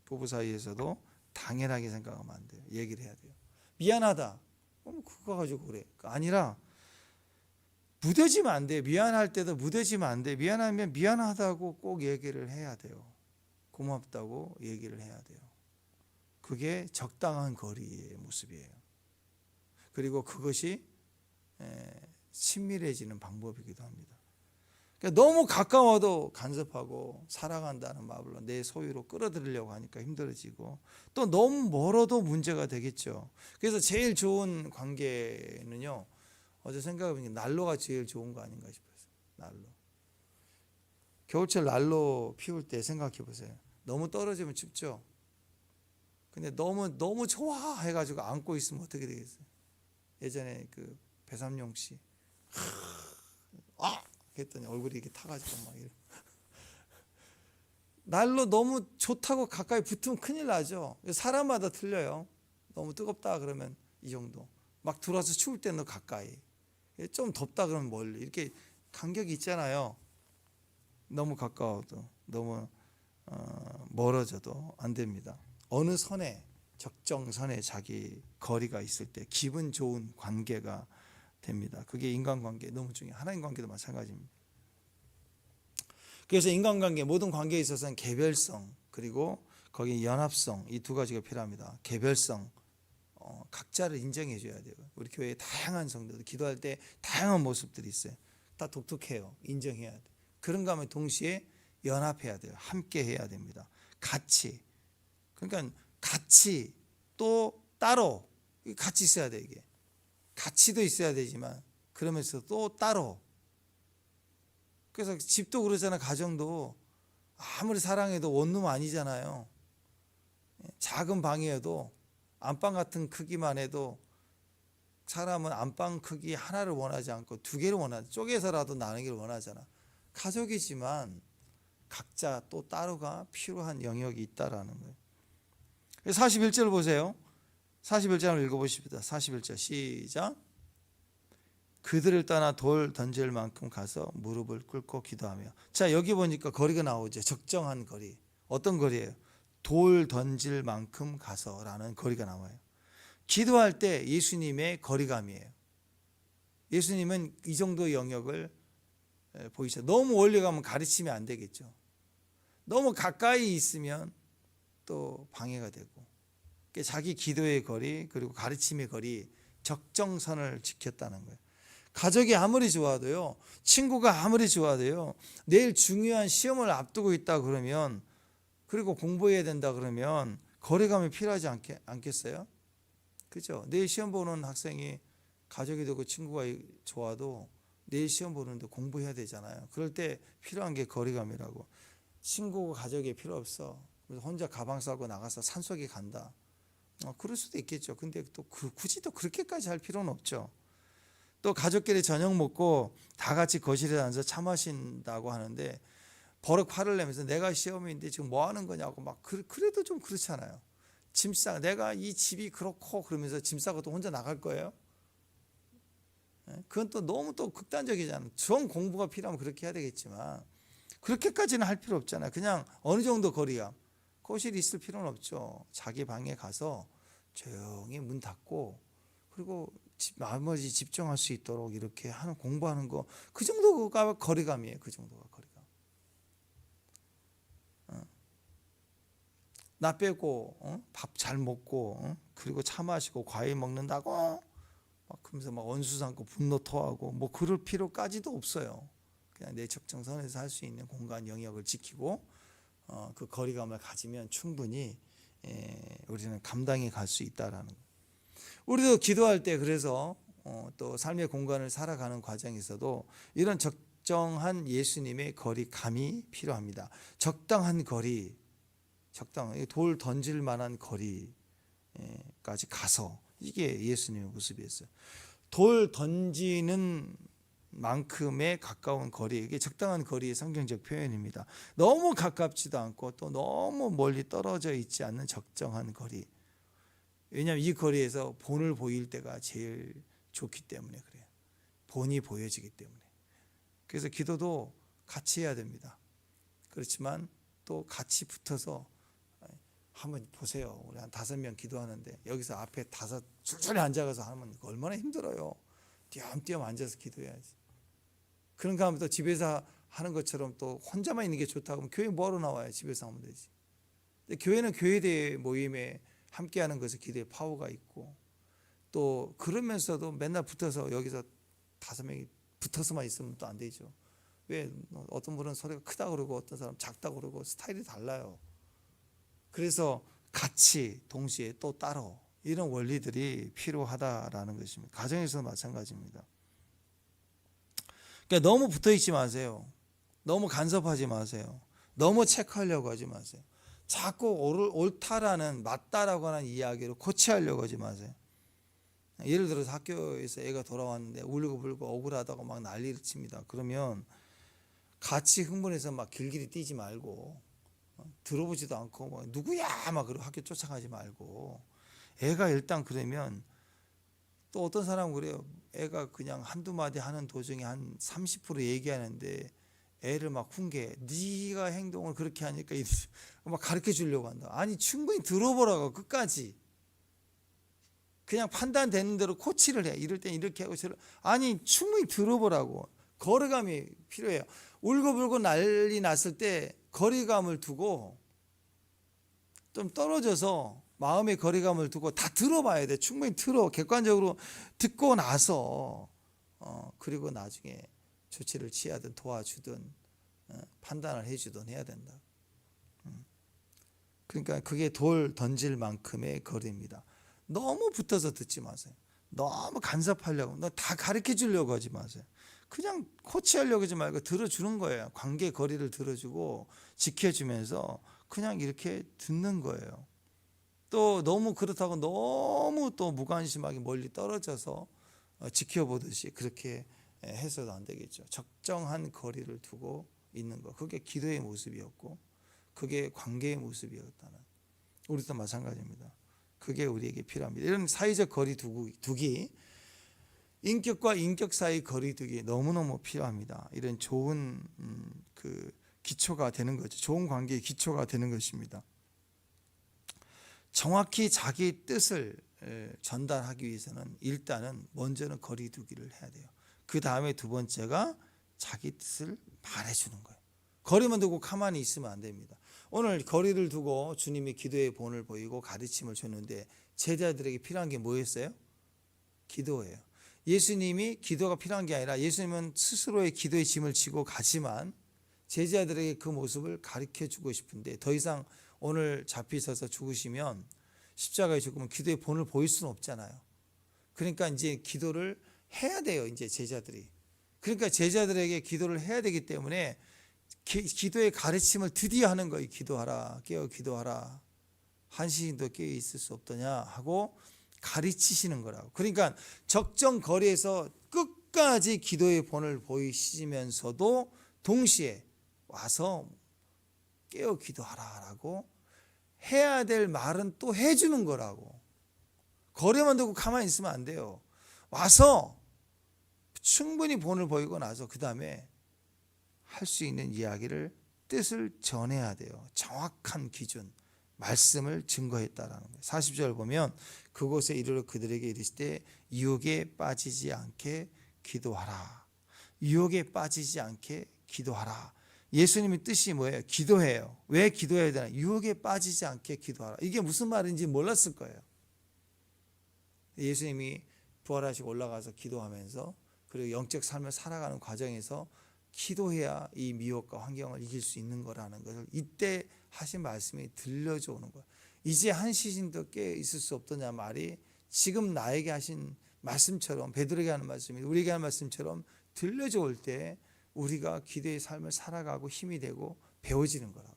부부 사이에서도 당연하게 생각하면 안 돼요. 얘기를 해야 돼요. 미안하다. 그거 가지고 그래. 아니라 무뎌지면 안 돼요. 미안할 때도 무뎌지면 안 돼요. 미안하면 미안하다고 꼭 얘기를 해야 돼요. 고맙다고 얘기를 해야 돼요. 그게 적당한 거리의 모습이에요. 그리고 그것이 친밀해지는 방법이기도 합니다. 그러니까 너무 가까워도 간섭하고 사랑한다는 말로 내 소유로 끌어들이려고 하니까 힘들어지고 또 너무 멀어도 문제가 되겠죠. 그래서 제일 좋은 관계는요. 어제 생각해보니까 난로가 제일 좋은 거 아닌가 싶어요. 난로. 겨울철 난로 피울 때 생각해 보세요. 너무 떨어지면 춥죠. 근데 너무 좋아 해가지고 안고 있으면 어떻게 되겠어요? 예전에 그 배삼룡 씨 했더니 얼굴이 이렇게 타가지고 막 이래. 날로 너무 좋다고 가까이 붙으면 큰일 나죠. 사람마다 틀려요. 너무 뜨겁다 그러면 이 정도. 막 들어와서 추울 때는 가까이. 좀 덥다 그러면 멀리. 이렇게 간격이 있잖아요. 너무 가까워도 너무 멀어져도 안 됩니다. 어느 선에 적정선에 자기 거리가 있을 때 기분 좋은 관계가 됩니다. 그게 인간관계 너무 중요해요. 하나님 관계도 마찬가지입니다. 그래서 인간관계 모든 관계에 있어서는 개별성 그리고 거기 연합성 이 두 가지가 필요합니다. 개별성 각자를 인정해 줘야 돼요. 우리 교회에 다양한 성도들 기도할 때 다양한 모습들이 있어요. 다 독특해요. 인정해야 돼. 그런가 하면 동시에 연합해야 돼요. 함께 해야 됩니다. 같이. 그러니까 같이 또 따로 같이 있어야 돼 이게. 같이도 있어야 되지만 그러면서 또 따로. 그래서 집도 그러잖아. 가정도 아무리 사랑해도 원룸 아니잖아요. 작은 방이어도 안방 같은 크기만 해도 사람은 안방 크기 하나를 원하지 않고 두 개를 원하지. 쪼개서라도 나누기를 원하잖아. 가족이지만 각자 또 따로가 필요한 영역이 있다라는 거예요. 41절 보세요. 41절을 읽어보십시다. 41절 시작. 그들을 떠나 돌 던질 만큼 가서 무릎을 꿇고 기도하며. 자, 여기 보니까 거리가 나오죠. 적정한 거리. 어떤 거리예요? 돌 던질 만큼 가서라는 거리가 나와요. 기도할 때 예수님의 거리감이에요. 예수님은 이 정도 영역을 보이죠. 너무 멀리 가면 가르치면 안 되겠죠. 너무 가까이 있으면 또 방해가 되고. 자기 기도의 거리 그리고 가르침의 거리 적정선을 지켰다는 거예요. 가족이 아무리 좋아도요, 친구가 아무리 좋아도요, 내일 중요한 시험을 앞두고 있다 그러면 그리고 공부해야 된다 그러면 거리감이 필요하지 않겠어요? 그죠? 내일 시험 보는 학생이 가족이 되고 친구가 좋아도 내일 시험 보는데 공부해야 되잖아요. 그럴 때 필요한 게 거리감이라고. 친구가 가족이 필요 없어. 그래서 혼자 가방 싸고 나가서 산속에 간다. 그럴 수도 있겠죠. 근데 또 굳이 또 그렇게까지 할 필요는 없죠. 또 가족끼리 저녁 먹고 다 같이 거실에 앉아서 차 마신다고 하는데 버럭 화를 내면서 내가 시험인데 지금 뭐 하는 거냐고 막 그래도 좀 그렇잖아요. 내가 이 집이 그렇고 그러면서 짐 싸고 또 혼자 나갈 거예요? 그건 또 너무 또 극단적이잖아요. 정 공부가 필요하면 그렇게 해야 되겠지만 그렇게까지는 할 필요 없잖아요. 그냥 어느 정도 거리감. 거실이 있을 필요는 없죠. 자기 방에 가서 조용히 문 닫고 그리고 나머지 집중할 수 있도록 이렇게 하는 공부하는 거 그 정도가 거리감이에요. 그 정도가 거리감. 나 빼고 밥 잘 먹고 그리고 차 마시고 과일 먹는다고 막 그러면서 막 원수 삼고 분노 토하고 뭐 그럴 필요까지도 없어요. 그냥 내 적정선에서 할 수 있는 공간 영역을 지키고 그 거리감을 가지면 충분히 우리는 감당해 갈 수 있다라는 거예요. 우리도 기도할 때 그래서 또 삶의 공간을 살아가는 과정에서도 이런 적정한 예수님의 거리감이 필요합니다. 적당한 거리, 돌 던질 만한 거리까지 가서 이게 예수님의 모습이었어요. 돌 던지는 만큼의 가까운 거리, 이게 적당한 거리의 성경적 표현입니다. 너무 가깝지도 않고 또 너무 멀리 떨어져 있지 않는 적정한 거리. 왜냐하면 이 거리에서 본을 보일 때가 제일 좋기 때문에 그래요. 본이 보여지기 때문에. 그래서 기도도 같이 해야 됩니다. 그렇지만 또 같이 붙어서 한번 보세요. 우리 한 5명 기도하는데 여기서 앞에 줄줄이 앉아가서 하면 얼마나 힘들어요. 띄엄띄엄 앉아서 기도해야지. 그런가 하면 또 집에서 하는 것처럼 또 혼자만 있는 게 좋다고 하면 교회 뭐하러 나와요? 집에서 하면 되지. 근데 교회는 교회대 모임에 함께하는 것에 기도의 파워가 있고 또 그러면서도 맨날 붙어서 여기서 5명이 붙어서만 있으면 또 안 되죠. 왜? 어떤 분은 소리가 크다 그러고 어떤 사람 작다 그러고 스타일이 달라요. 그래서 같이 동시에 또 따로 이런 원리들이 필요하다라는 것입니다. 가정에서도 마찬가지입니다. 그러니까 너무 붙어 있지 마세요. 너무 간섭하지 마세요. 너무 체크하려고 하지 마세요. 자꾸 옳다라는 맞다라고 하는 이야기로 코치하려고 하지 마세요. 예를 들어서 학교에서 애가 돌아왔는데 울고불고 억울하다고 막 난리를 칩니다. 그러면 같이 흥분해서 막 길길이 뛰지 말고 들어보지도 않고 뭐 누구야 막 그러고 학교 쫓아가지 말고 애가 일단 그러면 또 어떤 사람은 그래요. 애가 그냥 한두 마디 하는 도중에 한 30% 얘기하는데 애를 막 훈계. 네가 행동을 그렇게 하니까 막 가르쳐 주려고 한다. 아니 충분히 들어보라고 끝까지. 그냥 판단되는 대로 코치를 해. 이럴 땐 이렇게 하고 아니 충분히 들어보라고. 거리감이 필요해요. 울고불고 난리 났을 때 거리감을 두고 좀 떨어져서 마음의 거리감을 두고 다 들어봐야 돼. 충분히 객관적으로 듣고 나서 그리고 나중에 조치를 취하든 도와주든 판단을 해주든 해야 된다. 그러니까 그게 돌 던질 만큼의 거리입니다. 너무 붙어서 듣지 마세요. 너무 간섭하려고, 너 다 가르쳐 주려고 하지 마세요. 그냥 코치하려고 하지 말고 들어주는 거예요. 관계 거리를 들어주고 지켜주면서 그냥 이렇게 듣는 거예요. 또 너무 그렇다고 너무 또 무관심하게 멀리 떨어져서 지켜보듯이 그렇게 해서도 안 되겠죠. 적정한 거리를 두고 있는 거. 그게 기도의 모습이었고 그게 관계의 모습이었다는. 우리도 마찬가지입니다. 그게 우리에게 필요합니다. 이런 사회적 거리 두기, 인격과 인격 사이 거리 두기 너무너무 필요합니다. 이런 좋은 그 기초가 되는 거죠. 좋은 관계의 기초가 되는 것입니다. 정확히 자기 뜻을 전달하기 위해서는 일단은 먼저는 거리 두기를 해야 돼요. 그 다음에 두 번째가 자기 뜻을 말해주는 거예요. 거리만 두고 가만히 있으면 안 됩니다. 오늘 거리를 두고 주님이 기도의 본을 보이고 가르침을 줬는데 제자들에게 필요한 게 뭐였어요? 기도예요. 예수님이 기도가 필요한 게 아니라 예수님은 스스로의 기도의 짐을 지고 가지만 제자들에게 그 모습을 가르쳐 주고 싶은데 더 이상 오늘 잡히셔서 죽으시면 십자가에 죽으면 기도의 본을 보일 수는 없잖아요. 그러니까 이제 기도를 해야 돼요. 이제 제자들이. 그러니까 제자들에게 기도를 해야 되기 때문에 기도의 가르침을 드디어 하는 거예요. 기도하라. 깨어 기도하라. 한시인도 깨어 있을 수 없더냐 하고 가르치시는 거라고. 그러니까 적정 거리에서 끝까지 기도의 본을 보이시면서도 동시에 와서 깨어 기도하라라고 해야 될 말은 또 해주는 거라고. 거리만 두고 가만히 있으면 안 돼요. 와서 충분히 본을 보이고 나서 그 다음에 할 수 있는 이야기를 뜻을 전해야 돼요. 정확한 기준, 말씀을 증거했다라는 거예요. 40절 보면 그곳에 이르러 그들에게 이르실 때 유혹에 빠지지 않게 기도하라. 유혹에 빠지지 않게 기도하라. 예수님의 뜻이 뭐예요? 기도해요. 왜 기도해야 되나? 유혹에 빠지지 않게 기도하라. 이게 무슨 말인지 몰랐을 거예요. 예수님이 부활하시고 올라가서 기도하면서 그리고 영적 삶을 살아가는 과정에서 기도해야 이 미혹과 환경을 이길 수 있는 거라는 것을 이때 하신 말씀이 들려져 오는 거예요. 이제 한 시즌도 깨어 있을 수 없더냐 말이 지금 나에게 하신 말씀처럼 베드로에게 하는 말씀이 우리에게 하는 말씀처럼 들려져 올 때 우리가 기도의 삶을 살아가고 힘이 되고 배워지는 거라고.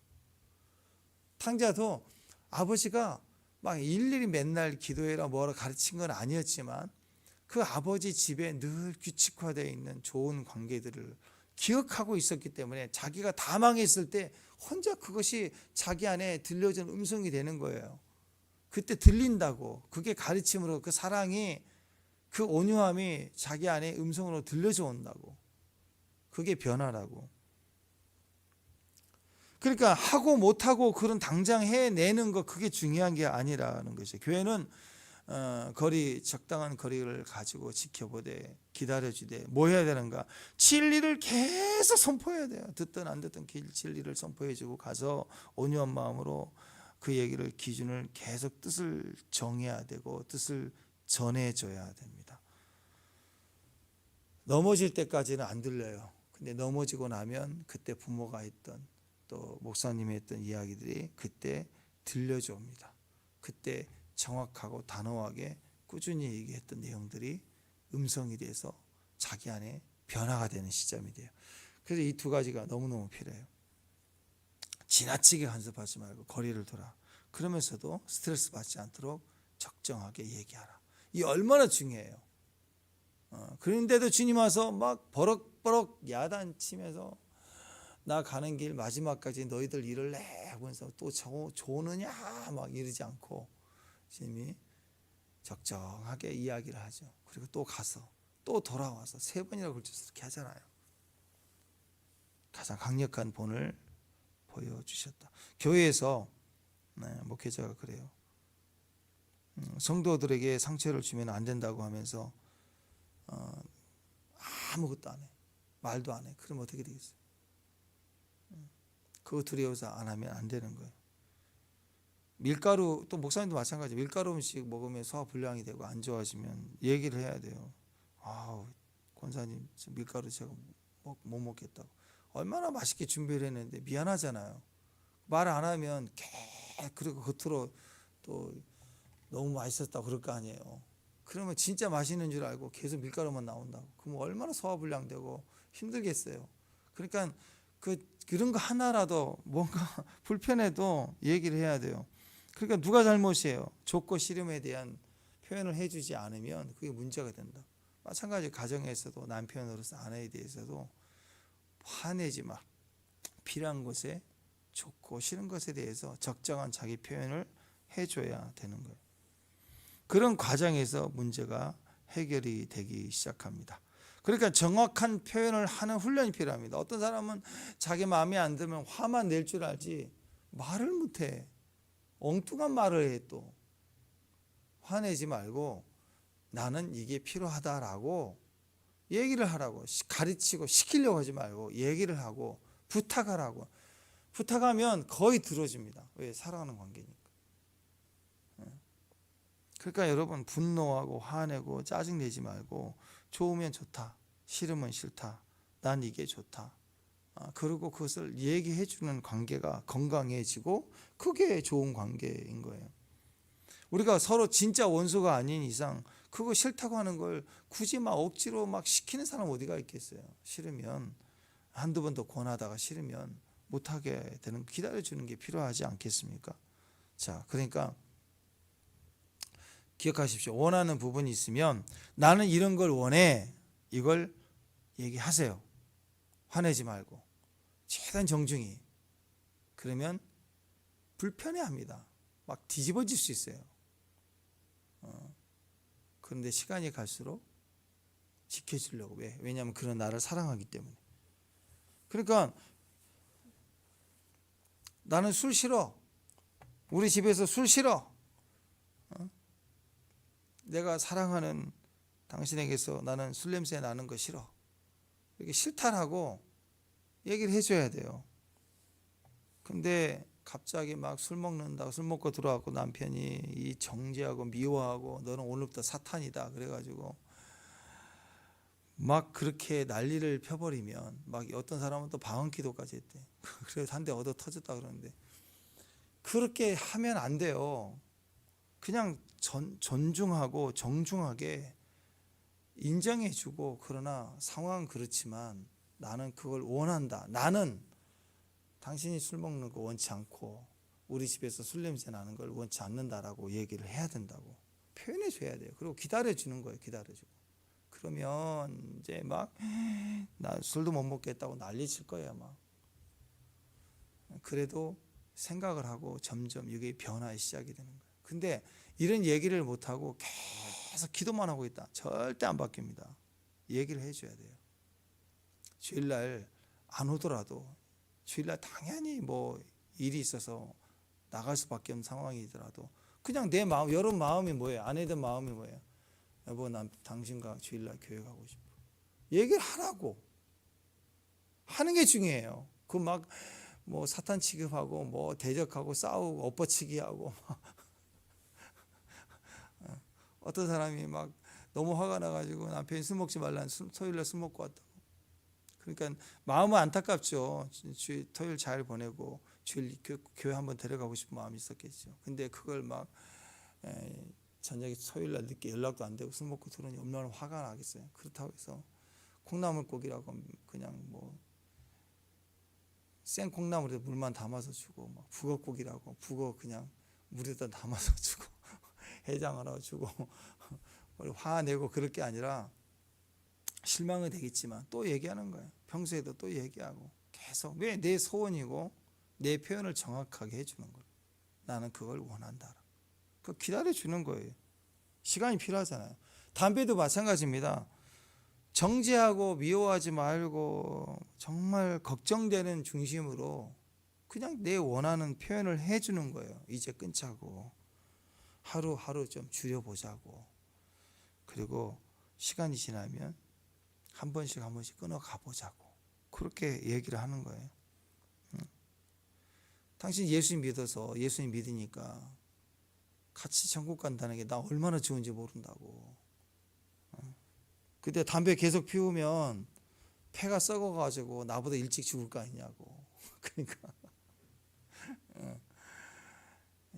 탕자도 아버지가 막 일일이 맨날 기도해라 뭐라 가르친 건 아니었지만 그 아버지 집에 늘 규칙화되어 있는 좋은 관계들을 기억하고 있었기 때문에 자기가 다 망했을 때 혼자 그것이 자기 안에 들려진 음성이 되는 거예요. 그때 들린다고. 그게 가르침으로 그 사랑이 그 온유함이 자기 안에 음성으로 들려져 온다고. 그게 변화라고. 그러니까 하고 못하고 그런 당장 해내는 거 그게 중요한 게 아니라는 것이죠. 교회는 적당한 거리를 가지고 지켜보되 기다려주되 뭐 해야 되는가? 진리를 계속 선포해야 돼요. 듣든 안 듣든 진리를 선포해주고 가서 온유한 마음으로 그 얘기를 기준을 계속 뜻을 정해야 되고 뜻을 전해줘야 됩니다. 넘어질 때까지는 안 들려요. 근데 넘어지고 나면 그때 부모가 했던 또 목사님이 했던 이야기들이 그때 들려져 옵니다. 그때 정확하고 단호하게 꾸준히 얘기했던 내용들이 음성이 돼서 자기 안에 변화가 되는 시점이 돼요. 그래서 이 두 가지가 너무너무 필요해요. 지나치게 간섭하지 말고 거리를 둬라. 그러면서도 스트레스 받지 않도록 적정하게 얘기하라. 이 얼마나 중요해요. 그런데도 주님 와서 막 버럭버럭 야단치면서 나 가는 길 마지막까지 너희들 일을 내 하면서 또 조느냐 막 이러지 않고 주님이 적정하게 이야기를 하죠. 그리고 또 가서 또 돌아와서 3번이나 걸쳐서 이렇게 하잖아요. 가장 강력한 본을 보여주셨다. 교회에서 목회자가 그래요. 성도들에게 상처를 주면 안 된다고 하면서 아무것도 안 해. 말도 안 해. 그럼 어떻게 되겠어요? 그거 두려워서 안 하면 안 되는 거예요. 밀가루, 또 목사님도 마찬가지예요. 밀가루 음식 먹으면 소화불량이 되고 안 좋아지면 얘기를 해야 돼요. 아우, 권사님 밀가루 제가 못 먹겠다고. 얼마나 맛있게 준비를 했는데 미안하잖아요. 말 안 하면 그리고 겉으로 또 너무 맛있었다고 그럴 거 아니에요. 그러면 진짜 맛있는 줄 알고 계속 밀가루만 나온다고. 그럼 얼마나 소화불량되고 힘들겠어요. 그러니까 그런 거 하나라도 뭔가 불편해도 얘기를 해야 돼요. 그러니까 누가 잘못이에요? 좋고 싫음에 대한 표현을 해주지 않으면 그게 문제가 된다. 마찬가지 가정에서도 남편으로서 아내에 대해서도 화내지 마. 필요한 것에 좋고 싫은 것에 대해서 적정한 자기 표현을 해줘야 되는 거예요. 그런 과정에서 문제가 해결이 되기 시작합니다. 그러니까 정확한 표현을 하는 훈련이 필요합니다. 어떤 사람은 자기 마음에 안 들면 화만 낼 줄 알지 말을 못해. 엉뚱한 말을 해. 또 화내지 말고 나는 이게 필요하다라고 얘기를 하라고. 가르치고 시키려고 하지 말고 얘기를 하고 부탁하라고. 부탁하면 거의 들어줍니다. 왜? 사랑하는 관계니까. 그러니까 여러분 분노하고 화내고 짜증내지 말고 좋으면 좋다, 싫으면 싫다, 난 이게 좋다. 그리고 그것을 얘기해 주는 관계가 건강해지고 그게 좋은 관계인 거예요. 우리가 서로 진짜 원수가 아닌 이상 그거 싫다고 하는 걸 굳이 막 억지로 막 시키는 사람 어디가 있겠어요. 싫으면 한두 번 더 권하다가 싫으면 못하게 되는, 기다려주는 게 필요하지 않겠습니까? 자, 그러니까 기억하십시오. 원하는 부분이 있으면 나는 이런 걸 원해. 이걸 얘기하세요. 화내지 말고. 최대한 정중히. 그러면 불편해합니다. 막 뒤집어질 수 있어요. 그런데 시간이 갈수록 지켜주려고. 왜? 왜냐하면 그런 나를 사랑하기 때문에. 그러니까 나는 술 싫어. 우리 집에서 술 싫어. 내가 사랑하는 당신에게서 나는 술 냄새 나는 거 싫어. 이렇게 싫다라고 얘기를 해줘야 돼요. 근데 갑자기 막 술 먹는다고, 술 먹고 들어와갖고 남편이 이 정죄하고 미워하고 너는 오늘부터 사탄이다 그래가지고 막 그렇게 난리를 펴버리면, 막 어떤 사람은 또 방언기도까지 했대. 그래서 한 대 얻어 터졌다 그러는데 그렇게 하면 안 돼요. 그냥 존중하고 정중하게 인정해주고, 그러나 상황은 그렇지만 나는 그걸 원한다. 나는 당신이 술 먹는 거 원치 않고 우리 집에서 술 냄새 나는 걸 원치 않는다라고 얘기를 해야 된다고 표현해 줘야 돼요. 그리고 기다려주는 거예요. 기다려주고. 그러면 이제 막 나 술도 못 먹겠다고 난리 칠 거예요. 막. 그래도 생각을 하고 점점 이게 변화의 시작이 되는 거예요. 근데 이런 얘기를 못하고 계속 기도만 하고 있다. 절대 안 바뀝니다. 얘기를 해줘야 돼요. 주일날 안 오더라도, 주일날 당연히 뭐 일이 있어서 나갈 수밖에 없는 상황이더라도 그냥 내 마음, 여러분 마음이 뭐예요? 아내들 마음이 뭐예요? 여보, 난 당신과 주일날 교회 가고 싶어. 얘기를 하라고. 하는 게 중요해요. 그 막 뭐 사탄 취급하고 뭐 대적하고 싸우고 엎어치기 하고 어떤 사람이 막 너무 화가 나가지고 남편이 술 먹지 말라는, 토요일날 술 먹고 왔다고. 그러니까 마음은 안타깝죠. 토요일 잘 보내고 주일 교회 한번 데려가고 싶은 마음이 있었겠죠. 근데 그걸 막 저녁에 토요일날 늦게 연락도 안 되고 술 먹고 들어오니 얼마나 화가 나겠어요. 그렇다고 해서 콩나물국이라고 그냥 뭐 생콩나물에 물만 담아서 주고, 막 북어국이라고 북어 그냥 물에다 담아서 주고 해장 하나 주고 화내고 그럴 게 아니라, 실망은 되겠지만 또 얘기하는 거예요. 평소에도 또 얘기하고 계속 왜 내 소원이고 내 표현을 정확하게 해주는 거예요. 나는 그걸 원한다. 그 기다려주는 거예요. 시간이 필요하잖아요. 담배도 마찬가지입니다. 정죄하고 미워하지 말고 정말 걱정되는 중심으로 그냥 내 원하는 표현을 해주는 거예요. 이제 끊자고, 하루하루 좀 줄여보자고, 그리고 시간이 지나면 한 번씩 끊어 가보자고, 그렇게 얘기를 하는 거예요. 당신 예수님 믿어서, 예수님 믿으니까 같이 천국 간다는 게 나 얼마나 좋은지 모른다고. 근데 담배 계속 피우면 폐가 썩어가지고 나보다 일찍 죽을 거 아니냐고. 그러니까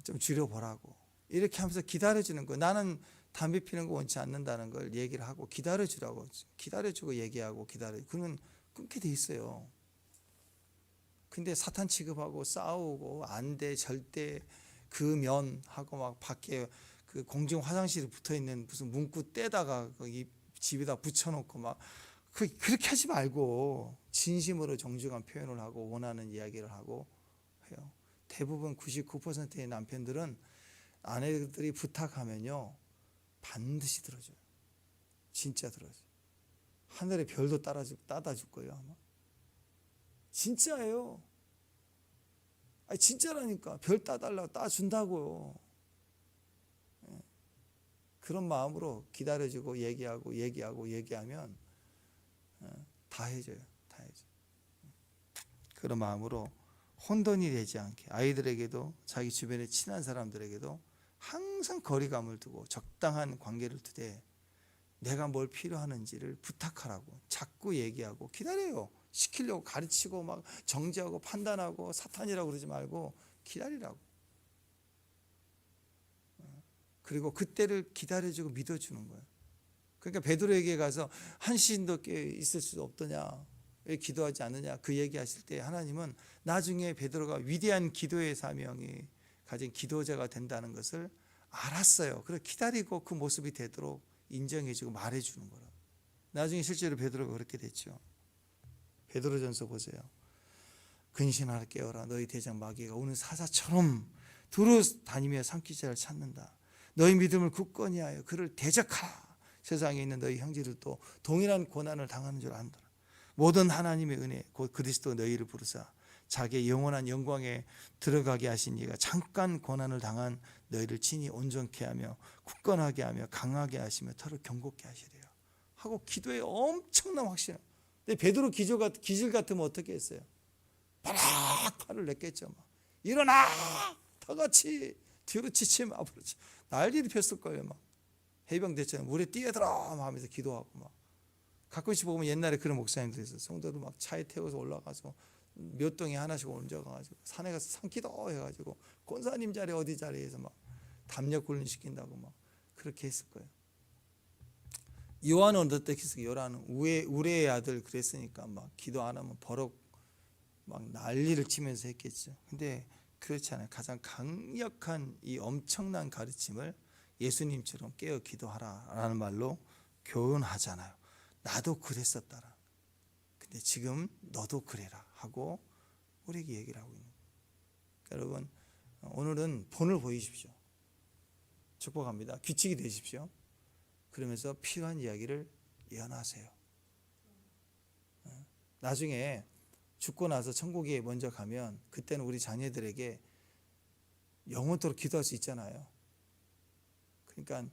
좀 줄여보라고. 이렇게 하면서 기다려주는 거예요. 나는 담배 피는 거 원치 않는다는 걸 얘기를 하고 기다려주라고. 기다려주고 얘기하고 그러면 끊게 돼 있어요. 근데 사탄 취급하고 싸우고 안 돼, 절대 그 하고 막 밖에 그 공중 화장실에 붙어 있는 무슨 문구 떼다가 거기 집에다 붙여놓고 막 그렇게 하지 말고 진심으로 정중한 표현을 하고 원하는 이야기를 하고 해요. 대부분 99%의 남편들은 아내들이 부탁하면요 반드시 들어줘요. 진짜 들어줘요. 하늘의 별도 따다 줄 거예요 아마. 진짜예요. 아니 진짜라니까. 별 따달라고 따준다고요. 그런 마음으로 기다려주고 얘기하면 다 해줘요. 다 해줘요. 그런 마음으로 혼돈이 되지 않게 아이들에게도 자기 주변의 친한 사람들에게도 항상 거리감을 두고 적당한 관계를 두되 내가 뭘 필요하는지를 부탁하라고 자꾸 얘기하고 기다려요. 시키려고 가르치고 막 정죄하고 판단하고 사탄이라고 그러지 말고 기다리라고. 그리고 그때를 기다려주고 믿어주는 거예요. 그러니까 베드로에게 가서 한 시인도 있을 수 없더냐, 왜 기도하지 않느냐, 그 얘기하실 때 하나님은 나중에 베드로가 위대한 기도의 사명이 가진 기도자가 된다는 것을 알았어요. 그래서 기다리고 그 모습이 되도록 인정해주고 말해주는 거라. 나중에 실제로 베드로가 그렇게 됐죠. 베드로전서 보세요. 근신하라 깨어라. 너희 대장 마귀가 오는 사자처럼 두루 다니며 삼키자를 찾는다. 너희 믿음을 굳건히 하여 그를 대적하라. 세상에 있는 너희 형제들도 동일한 고난을 당하는 줄 안다. 모든 하나님의 은혜 곧 그리스도 너희를 부르사 자기의 영원한 영광에 들어가게 하신 이가 잠깐 고난을 당한 너희를 친히 온전케 하며 굳건하게 하며 강하게 하시며 더러 경고케 하시래요. 하고 기도에 엄청난 확신. 근데 베드로 기질 같으면 어떻게 했어요? 바락 팔을 냈겠죠. 막. 일어나! 다 같이 뒤로 지치면 앞으로 난리를 폈을 거예요. 막. 해병대처럼 물에 뛰어들어 하면서 기도하고 막. 가끔씩 보면 옛날에 그런 목사님들 있어요. 성도들 막 차에 태워서 올라가서 몇 동에 하나씩 옮겨가지고 산에 가서 산기도 해가지고 권사님 자리 어디 자리에서 막 담력 훈련시킨다고 막 그렇게 했을 거예요. 요한은 어떻게 했어요? 요한은 우레의 아들 그랬으니까 막 기도 안 하면 버럭 막 난리를 치면서 했겠죠. 근데 그렇지 않아요. 가장 강력한 이 엄청난 가르침을 예수님처럼 깨어 기도하라라는 말로 교훈하잖아요. 나도 그랬었다라. 근데 지금 너도 그래라 하고 우리에게 얘기를 하고 있는 거예요. 여러분 오늘은 본을 보이십시오. 축복합니다. 규칙이 되십시오. 그러면서 필요한 이야기를 예언하세요. 나중에 죽고 나서 천국에 먼저 가면 그때는 우리 자녀들에게 영원토록 기도할 수 있잖아요. 그러니까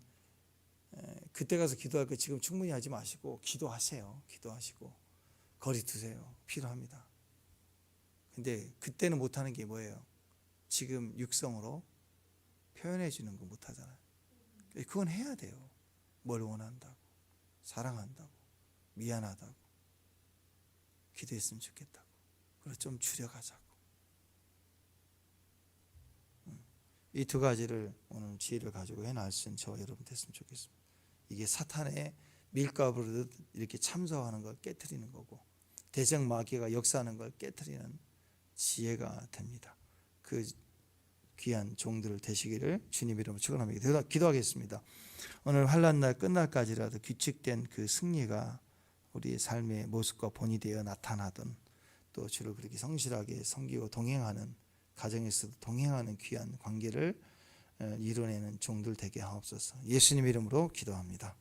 그때 가서 기도할 거 지금 충분히 하지 마시고 기도하세요. 기도하시고 거리 두세요. 필요합니다. 근데 그때는 못하는 게 뭐예요? 지금 육성으로 표현해 주는 거 못하잖아요. 그건 해야 돼요. 뭘 원한다고, 사랑한다고, 미안하다고, 기도했으면 좋겠다고, 그래서 좀 줄여가자고. 이 두 가지를 오늘 지혜를 가지고 해나갈 수 있는 저와 여러분 됐으면 좋겠습니다. 이게 사탄의 밀가부로 이렇게 참소하는 걸 깨트리는 거고 대적 마귀가 역사하는 걸 깨트리는 지혜가 됩니다. 그 귀한 종들을 되시기를 주님 이름으로 축원합니다. 기도하겠습니다. 오늘 환난 날 끝날까지라도 규칙된 그 승리가 우리의 삶의 모습과 본이 되어 나타나던 또 주를 그렇게 성실하게 섬기고 동행하는 가정에서도 동행하는 귀한 관계를 이뤄내는 종들 되게 하옵소서. 예수님 이름으로 기도합니다.